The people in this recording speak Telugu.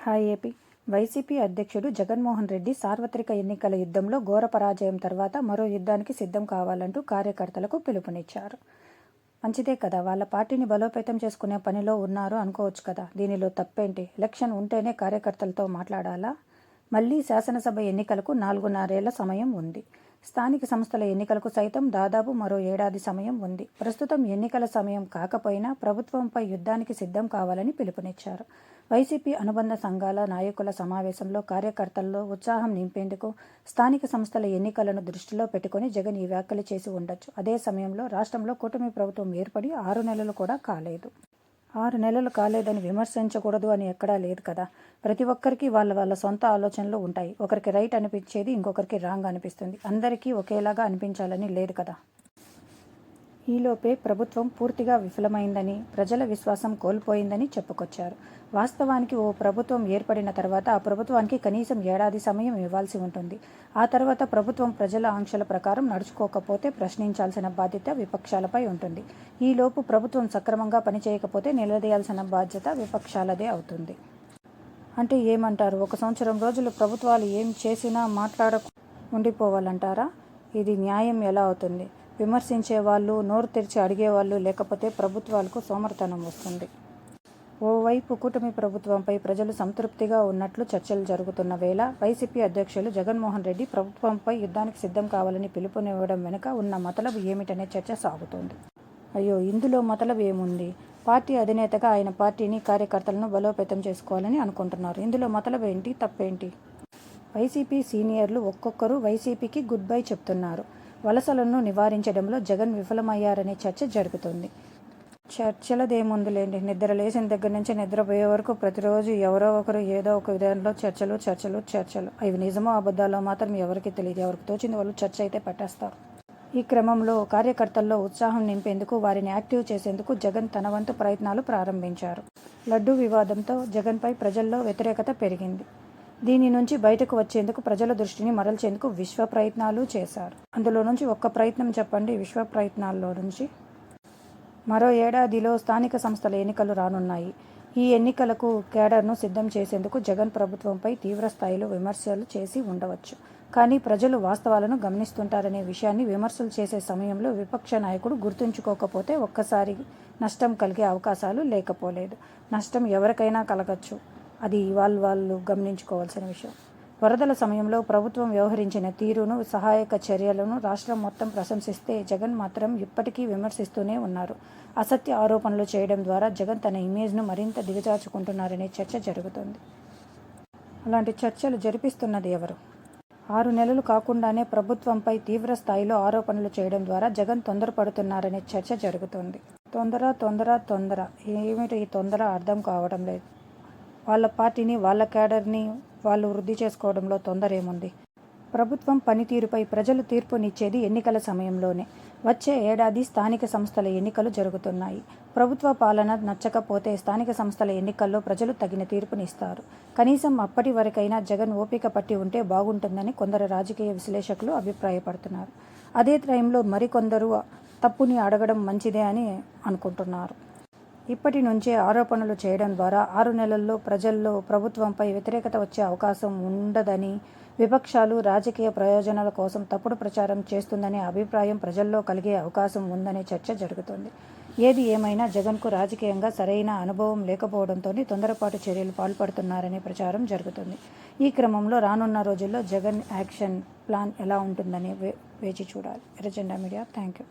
Hi AP. వైసీపీ అధ్యక్షుడు జగన్మోహన్ రెడ్డి సార్వత్రిక ఎన్నికల యుద్ధంలో ఘోర పరాజయం తర్వాత మరో యుద్ధానికి సిద్ధం కావాలంటూ కార్యకర్తలకు పిలుపునిచ్చారు. మంచిదే కదా, వాళ్ళ పార్టీని బలోపేతం చేసుకునే పనిలో ఉన్నారు అనుకోవచ్చు కదా. దీనిలో తప్పేంటి? ఎలక్షన్ ఉంటేనే కార్యకర్తలతో మాట్లాడాలా? మళ్లీ శాసనసభ ఎన్నికలకు 4.5 ఏళ్ల సమయం ఉంది. స్థానిక సంస్థల ఎన్నికలకు సైతం దాదాపు మరో ఏడాది సమయం ఉంది. ప్రస్తుతం ఎన్నికల సమయం కాకపోయినా ప్రభుత్వంపై యుద్ధానికి సిద్ధం కావాలని పిలుపునిచ్చారు. వైసీపీ అనుబంధ సంఘాల నాయకుల సమావేశంలో కార్యకర్తల్లో ఉత్సాహం నింపేందుకు స్థానిక సంస్థల ఎన్నికలను దృష్టిలో పెట్టుకుని జగన్ ఈ వ్యాఖ్యలు చేసి ఉండొచ్చు. అదే సమయంలో రాష్ట్రంలో కూటమి ప్రభుత్వం ఏర్పడి 6 నెలలు కూడా కాలేదు. 6 నెలలు కాలేదని విమర్శించకూడదు అని ఎక్కడా లేదు కదా. ప్రతి ఒక్కరికి వాళ్ళ సొంత ఆలోచనలు ఉంటాయి. ఒకరికి రైట్ అనిపించేది ఇంకొకరికి రాంగ్ అనిపిస్తుంది. అందరికీ ఒకేలాగా అనిపించాలని లేదు కదా. ఈలోపే ప్రభుత్వం పూర్తిగా విఫలమైందని, ప్రజల విశ్వాసం కోల్పోయిందని చెప్పుకొచ్చారు. వాస్తవానికి ఓ ప్రభుత్వం ఏర్పడిన తర్వాత ఆ ప్రభుత్వానికి కనీసం ఏడాది సమయం ఇవ్వాల్సి ఉంటుంది. ఆ తర్వాత ప్రభుత్వం ప్రజల ఆంక్షల ప్రకారం నడుచుకోకపోతే ప్రశ్నించాల్సిన బాధ్యత విపక్షాలపై ఉంటుంది. ఈలోపు ప్రభుత్వం సక్రమంగా పనిచేయకపోతే నిలదీయాల్సిన బాధ్యత విపక్షాలదే అవుతుంది. అంటే ఏమంటారు? 1 సంవత్సరం రోజులు ప్రభుత్వాలు ఏం చేసినా ఉండిపోవాలంటారా? ఇది న్యాయం ఎలా అవుతుంది? విమర్శించే వాళ్ళు, నోరు తెరిచి అడిగేవాళ్ళు లేకపోతే ప్రభుత్వాలకు సోమరితనం వస్తుంది. ఓవైపు కూటమి ప్రభుత్వంపై ప్రజలు సంతృప్తిగా ఉన్నట్లు చర్చలు జరుగుతున్న వేళ వైసీపీ అధ్యక్షులు జగన్మోహన్ రెడ్డి ప్రభుత్వంపై యుద్ధానికి సిద్ధం కావాలని పిలుపునివ్వడం వెనుక ఉన్న మతలబు ఏమిటనే చర్చ సాగుతోంది. అయ్యో, ఇందులో మతలబు ఏముంది? పార్టీ అధినేతగా ఆయన పార్టీని, కార్యకర్తలను బలోపేతం చేసుకోవాలని అనుకుంటున్నారు. ఇందులో మతలబు ఏంటి? తప్పేంటి? వైసీపీ సీనియర్లు ఒక్కొక్కరు వైసీపీకి గుడ్ బై చెప్తున్నారు. వలసలను నివారించడంలో జగన్ విఫలమయ్యారనే చర్చ జరుగుతుంది. చర్చలదేముందిలేండి. నిద్ర లేచిన దగ్గర నుంచి నిద్రపోయే వరకు ప్రతిరోజు ఎవరో ఒకరు ఏదో ఒక విధానంలో చర్చలు. అవి నిజమో అబద్ధాలో మాత్రం ఎవరికి తెలియదు. ఎవరికి తోచింది వాళ్ళు చర్చ అయితే పెట్టేస్తారు. ఈ క్రమంలో కార్యకర్తల్లో ఉత్సాహం నింపేందుకు, వారిని యాక్టివ్ చేసేందుకు జగన్ తన వంతు ప్రయత్నాలు ప్రారంభించారు. లడ్డూ వివాదంతో జగన్పై ప్రజల్లో వ్యతిరేకత పెరిగింది. దీని నుంచి బయటకు వచ్చేందుకు, ప్రజల దృష్టిని మరల్చేందుకు విశ్వ ప్రయత్నాలు చేశారు. అందులో నుంచి ఒక్క ప్రయత్నం చెప్పండి. విశ్వ ప్రయత్నాల్లో నుంచి మరో ఏడాదిలో స్థానిక సంస్థల ఎన్నికలు రానున్నాయి. ఈ ఎన్నికలకు కేడర్ను సిద్ధం చేసేందుకు జగన్ ప్రభుత్వంపై తీవ్ర స్థాయిలో విమర్శలు చేసి ఉండవచ్చు. కానీ ప్రజలు వాస్తవాలను గమనిస్తుంటారనే విషయాన్ని విమర్శలు చేసే సమయంలో విపక్ష నాయకుడు గుర్తుంచుకోకపోతే ఒక్కసారి నష్టం కలిగే అవకాశాలు లేకపోలేదు. నష్టం ఎవరికైనా కలగచ్చు. అది వాళ్ళు గమనించుకోవాల్సిన విషయం. వరదల సమయంలో ప్రభుత్వం వ్యవహరించిన తీరును, సహాయక చర్యలను రాష్ట్రం మొత్తం ప్రశంసిస్తే జగన్ మాత్రం ఇప్పటికీ విమర్శిస్తూనే ఉన్నారు. అసత్య ఆరోపణలు చేయడం ద్వారా జగన్ తన ఇమేజ్ను మరింత దిగజార్చుకుంటున్నారనే చర్చ జరుగుతుంది. అలాంటి చర్చలు జరిపిస్తున్నది ఎవరు? 6 నెలలు కాకుండానే ప్రభుత్వంపై తీవ్ర స్థాయిలో ఆరోపణలు చేయడం ద్వారా జగన్ తొందరపడుతున్నారనే చర్చ జరుగుతుంది. తొందర ఏమిటి ఈ తొందర? అర్థం కావడం లేదు. వాళ్ళ పార్టీని, వాళ్ళ కేడర్ని వాళ్ళు వృద్ధి చేసుకోవడంలో తొందర ఏముంది? ప్రభుత్వం పనితీరుపై ప్రజలు తీర్పునిచ్చేది ఎన్నికల సమయంలోనే. వచ్చే ఏడాది స్థానిక సంస్థల ఎన్నికలు జరుగుతున్నాయి. ప్రభుత్వ పాలన నచ్చకపోతే స్థానిక సంస్థల ఎన్నికల్లో ప్రజలు తగిన తీర్పునిస్తారు. కనీసం అప్పటి వరకైనా జగన్ ఓపిక పట్టి ఉంటే బాగుంటుందని కొందరు రాజకీయ విశ్లేషకులు అభిప్రాయపడుతున్నారు. అదే టైంలో మరికొందరు తప్పుని అడగడం మంచిదే అని అనుకుంటున్నారు. ఇప్పటి నుంచే ఆరోపణలు చేయడం ద్వారా 6 నెలల్లో ప్రజల్లో ప్రభుత్వంపై వ్యతిరేకత వచ్చే అవకాశం ఉండదని, విపక్షాలు రాజకీయ ప్రయోజనాల కోసం తప్పుడు ప్రచారం చేస్తుందనే అభిప్రాయం ప్రజల్లో కలిగే అవకాశం ఉందనే చర్చ జరుగుతోంది. ఏది ఏమైనా జగన్కు రాజకీయంగా సరైన అనుభవం లేకపోవడంతోనే తొందరపాటు చర్యలు పాల్పడుతున్నారనే ప్రచారం జరుగుతుంది. ఈ క్రమంలో రానున్న రోజుల్లో జగన్ యాక్షన్ ప్లాన్ ఎలా ఉంటుందని వేచి చూడాలి. ఎర్రజెండా మీడియా. Thank you.